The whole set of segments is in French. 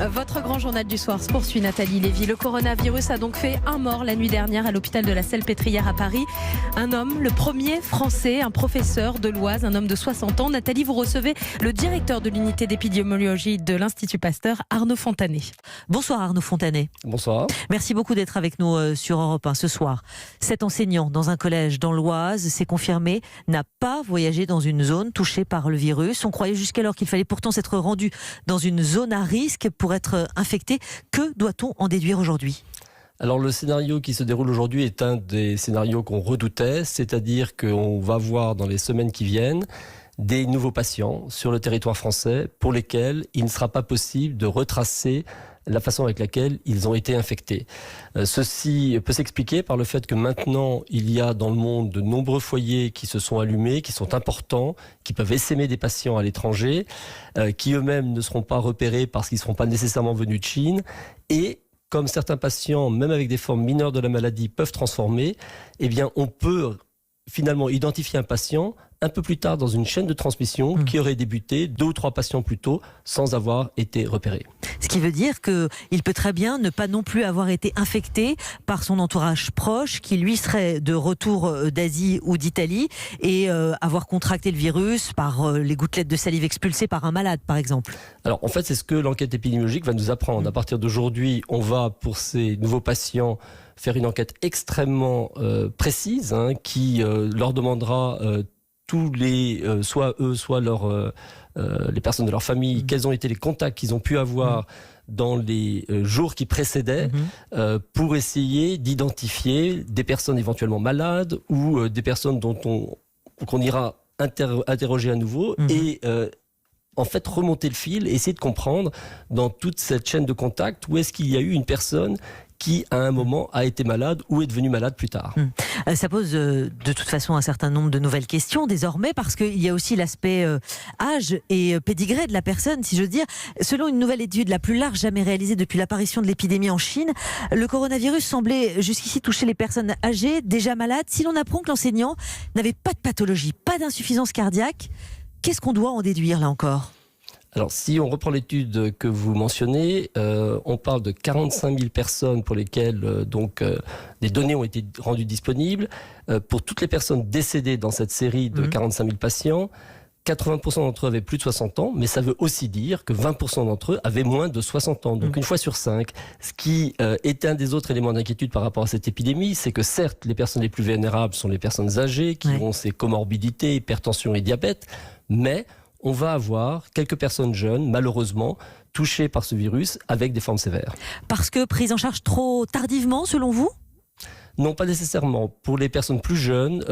Votre grand journal du soir se poursuit, Nathalie Lévy. Le coronavirus a donc fait un mort la nuit dernière à l'hôpital de la Salpêtrière à Paris. Un homme, le premier français, un professeur de l'Oise, un homme de 60 ans. Nathalie, vous recevez le directeur de l'unité d'épidémiologie de l'Institut Pasteur, Arnaud Fontanet. Bonsoir Arnaud Fontanet. Bonsoir. Merci beaucoup d'être avec nous sur Europe 1 ce soir. Cet enseignant dans un collège dans l'Oise, c'est confirmé, n'a pas voyagé dans une zone touchée par le virus. On croyait jusqu'alors qu'il fallait pourtant s'être rendu dans une zone à risque pour être infecté. Que doit-on en déduire aujourd'hui ? Alors le scénario qui se déroule aujourd'hui est un des scénarios qu'on redoutait, c'est-à-dire qu'on va voir dans les semaines qui viennent des nouveaux patients sur le territoire français pour lesquels il ne sera pas possible de retracer la façon avec laquelle ils ont été infectés. Ceci peut s'expliquer par le fait que maintenant, il y a dans le monde de nombreux foyers qui se sont allumés, qui sont importants, qui peuvent essaimer des patients à l'étranger, qui eux-mêmes ne seront pas repérés parce qu'ils ne seront pas nécessairement venus de Chine. Et comme certains patients, même avec des formes mineures de la maladie, peuvent transformer, eh bien, on peut finalement identifier un patient un peu plus tard dans une chaîne de transmission qui aurait débuté 2 ou 3 patients plus tôt sans avoir été repéré. Ce qui veut dire qu'il peut très bien ne pas non plus avoir été infecté par son entourage proche qui lui serait de retour d'Asie ou d'Italie et avoir contracté le virus par les gouttelettes de salive expulsées par un malade par exemple. Alors en fait c'est ce que l'enquête épidémiologique va nous apprendre. À partir d'aujourd'hui on va pour ces nouveaux patients faire une enquête extrêmement précise qui leur demandera tous les, soit eux, soit les personnes de leur famille, quels ont été les contacts qu'ils ont pu avoir dans les jours qui précédaient pour essayer d'identifier des personnes éventuellement malades ou des personnes qu'on ira interroger à nouveau et en fait remonter le fil et essayer de comprendre dans toute cette chaîne de contact où est-ce qu'il y a eu une personne qui, à un moment, a été malade ou est devenue malade plus tard. Ça pose de toute façon un certain nombre de nouvelles questions désormais, parce qu'il y a aussi l'aspect âge et pédigré de la personne, si je veux dire. Selon une nouvelle étude la plus large jamais réalisée depuis l'apparition de l'épidémie en Chine, le coronavirus semblait jusqu'ici toucher les personnes âgées, déjà malades. Si l'on apprend que l'enseignant n'avait pas de pathologie, pas d'insuffisance cardiaque, qu'est-ce qu'on doit en déduire là encore ? Alors, si on reprend l'étude que vous mentionnez, on parle de 45 000 personnes pour lesquelles des données ont été rendues disponibles. Pour toutes les personnes décédées dans cette série de 45 000 patients, 80% d'entre eux avaient plus de 60 ans, mais ça veut aussi dire que 20% d'entre eux avaient moins de 60 ans, donc une fois sur 5. Ce qui est un des autres éléments d'inquiétude par rapport à cette épidémie, c'est que certes, les personnes les plus vulnérables sont les personnes âgées, qui ont ces comorbidités, hypertension et diabète, mais on va avoir quelques personnes jeunes, malheureusement, touchées par ce virus avec des formes sévères. Parce que prise en charge trop tardivement, selon vous ? Non, pas nécessairement. Pour les personnes plus jeunes,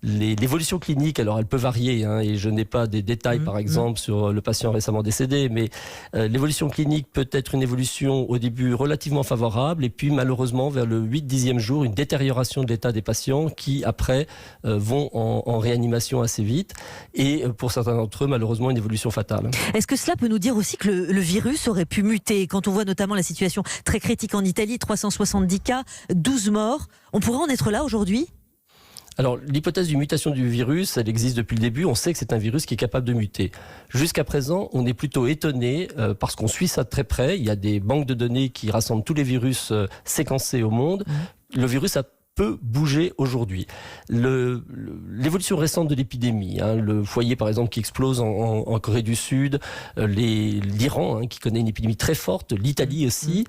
l'évolution clinique, alors elle peut varier, et je n'ai pas des détails par exemple sur le patient récemment décédé, mais l'évolution clinique peut être une évolution au début relativement favorable et puis malheureusement vers le 8-10e jour, une détérioration de l'état des patients qui après vont en réanimation assez vite et pour certains d'entre eux malheureusement une évolution fatale. Est-ce que cela peut nous dire aussi que le virus aurait pu muter? Quand on voit notamment la situation très critique en Italie, 370 cas, 12 morts, on pourrait en être là aujourd'hui ? Alors, l'hypothèse d'une mutation du virus, elle existe depuis le début. On sait que c'est un virus qui est capable de muter. Jusqu'à présent, on est plutôt étonné parce qu'on suit ça de très près. Il y a des banques de données qui rassemblent tous les virus séquencés au monde. Le virus peut bouger aujourd'hui. L'évolution récente de l'épidémie, le foyer par exemple qui explose en Corée du Sud, l'Iran qui connaît une épidémie très forte, l'Italie aussi,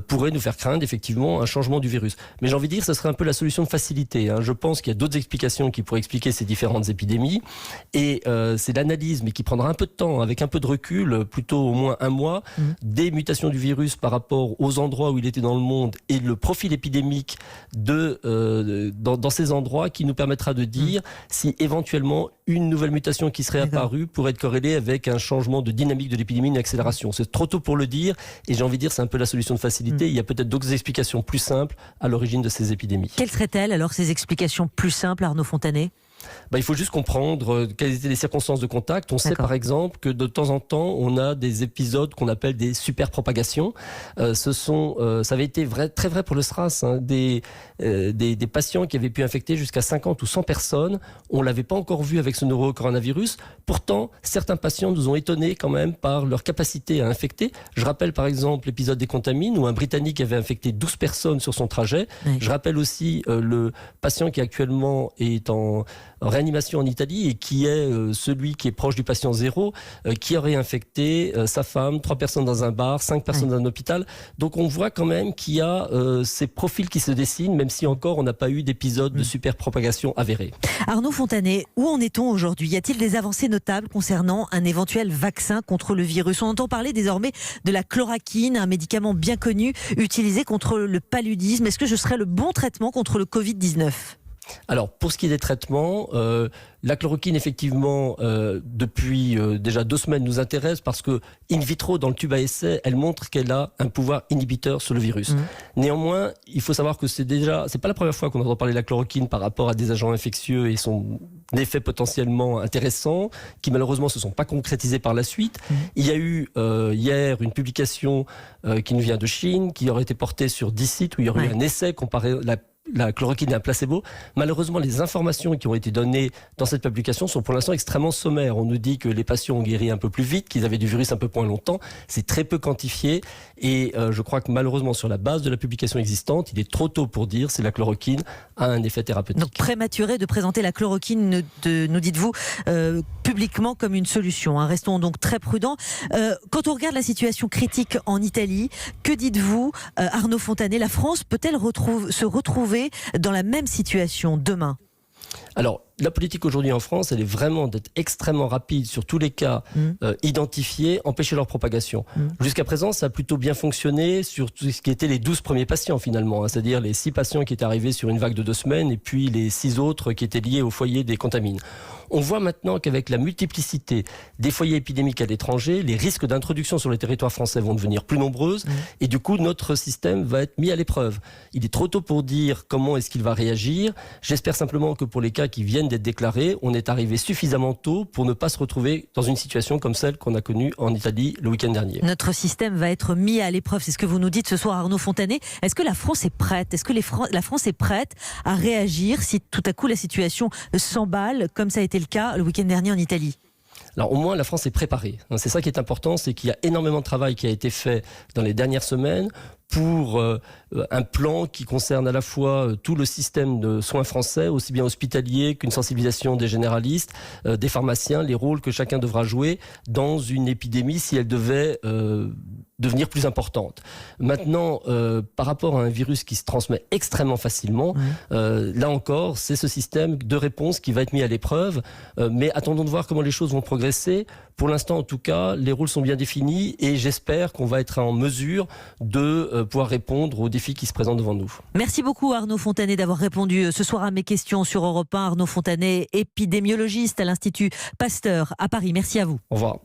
pourrait nous faire craindre effectivement un changement du virus. Mais j'ai envie de dire que ce serait un peu la solution de facilité. Je pense qu'il y a d'autres explications qui pourraient expliquer ces différentes épidémies et c'est l'analyse, mais qui prendra un peu de temps, avec un peu de recul, plutôt au moins un mois, des mutations du virus par rapport aux endroits où il était dans le monde et le profil épidémique dans ces endroits qui nous permettra de dire si éventuellement une nouvelle mutation qui serait apparue pourrait être corrélée avec un changement de dynamique de l'épidémie, une accélération. C'est trop tôt pour le dire et j'ai envie de dire c'est un peu la solution de facilité. Il y a peut-être d'autres explications plus simples à l'origine de ces épidémies. Quelles seraient-elles alors ces explications plus simples, Arnaud Fontanet ? Il faut juste comprendre quelles étaient les circonstances de contact. On sait par exemple que de temps en temps, on a des épisodes qu'on appelle des superpropagations. Ça avait été très vrai pour le SRAS, hein, des patients qui avaient pu infecter jusqu'à 50 ou 100 personnes. On ne l'avait pas encore vu avec ce nouveau coronavirus. Pourtant, certains patients nous ont étonnés quand même par leur capacité à infecter. Je rappelle par exemple l'épisode des Contamines où un Britannique avait infecté 12 personnes sur son trajet. Oui. Je rappelle aussi le patient qui actuellement est en réanimation en Italie et qui est celui qui est proche du patient zéro, qui aurait infecté sa femme, 3 personnes dans un bar, 5 personnes dans un hôpital. Donc on voit quand même qu'il y a ces profils qui se dessinent, même si encore on n'a pas eu d'épisode de superpropagation avérée. Arnaud Fontanet, où en est-on aujourd'hui ? Y a-t-il des avancées notables concernant un éventuel vaccin contre le virus ? On entend parler désormais de la chloroquine, un médicament bien connu, utilisé contre le paludisme. Est-ce que ce serait le bon traitement contre le Covid-19 ? Alors, pour ce qui est des traitements, la chloroquine, effectivement, depuis déjà 2 semaines, nous intéresse parce que, in vitro, dans le tube à essai, elle montre qu'elle a un pouvoir inhibiteur sur le virus. Néanmoins, il faut savoir que c'est pas la première fois qu'on entend parler de la chloroquine par rapport à des agents infectieux et son effet potentiellement intéressant, qui malheureusement se sont pas concrétisés par la suite. Il y a eu hier une publication qui nous vient de Chine, qui aurait été portée sur 10 sites où il y aurait eu un essai comparé la chloroquine est un placebo. Malheureusement, les informations qui ont été données dans cette publication sont pour l'instant extrêmement sommaires. On nous dit que les patients ont guéri un peu plus vite, qu'ils avaient du virus un peu moins longtemps. C'est très peu quantifié. Et je crois que malheureusement, sur la base de la publication existante, il est trop tôt pour dire si la chloroquine a un effet thérapeutique. Donc prématuré de présenter la chloroquine, nous dites-vous, publiquement comme une solution. Hein. Restons donc très prudents. Quand on regarde la situation critique en Italie, que dites-vous, Arnaud Fontanet, la France peut-elle se retrouver dans la même situation demain ? Alors, la politique aujourd'hui en France, elle est vraiment d'être extrêmement rapide sur tous les cas identifiés, empêcher leur propagation. Jusqu'à présent, ça a plutôt bien fonctionné sur tout ce qui était les 12 premiers patients finalement, hein, c'est-à-dire les 6 patients qui étaient arrivés sur une vague de 2 semaines et puis les 6 autres qui étaient liés au foyer des Contamines. On voit maintenant qu'avec la multiplicité des foyers épidémiques à l'étranger, les risques d'introduction sur le territoire français vont devenir plus nombreuses et du coup, notre système va être mis à l'épreuve. Il est trop tôt pour dire comment est-ce qu'il va réagir. J'espère simplement que pour les cas qui viennent d'être déclarés, on est arrivé suffisamment tôt pour ne pas se retrouver dans une situation comme celle qu'on a connue en Italie le week-end dernier. Notre système va être mis à l'épreuve, c'est ce que vous nous dites ce soir, Arnaud Fontanet. Est-ce que la France est prête ? Est-ce que la France est prête à réagir si tout à coup la situation s'emballe, comme ça a été le cas le week-end dernier en Italie ? Alors au moins la France est préparée. C'est ça qui est important, c'est qu'il y a énormément de travail qui a été fait dans les dernières semaines pour un plan qui concerne à la fois tout le système de soins français, aussi bien hospitalier qu'une sensibilisation des généralistes, des pharmaciens, les rôles que chacun devra jouer dans une épidémie si elle devait devenir plus importante. Maintenant, par rapport à un virus qui se transmet extrêmement facilement, là encore, c'est ce système de réponse qui va être mis à l'épreuve. Mais attendons de voir comment les choses vont progresser. Pour l'instant, en tout cas, les rôles sont bien définis et j'espère qu'on va être en mesure de pouvoir répondre aux défis qui se présentent devant nous. Merci beaucoup Arnaud Fontanet d'avoir répondu ce soir à mes questions sur Europe 1. Arnaud Fontanet, épidémiologiste à l'Institut Pasteur à Paris. Merci à vous. Au revoir.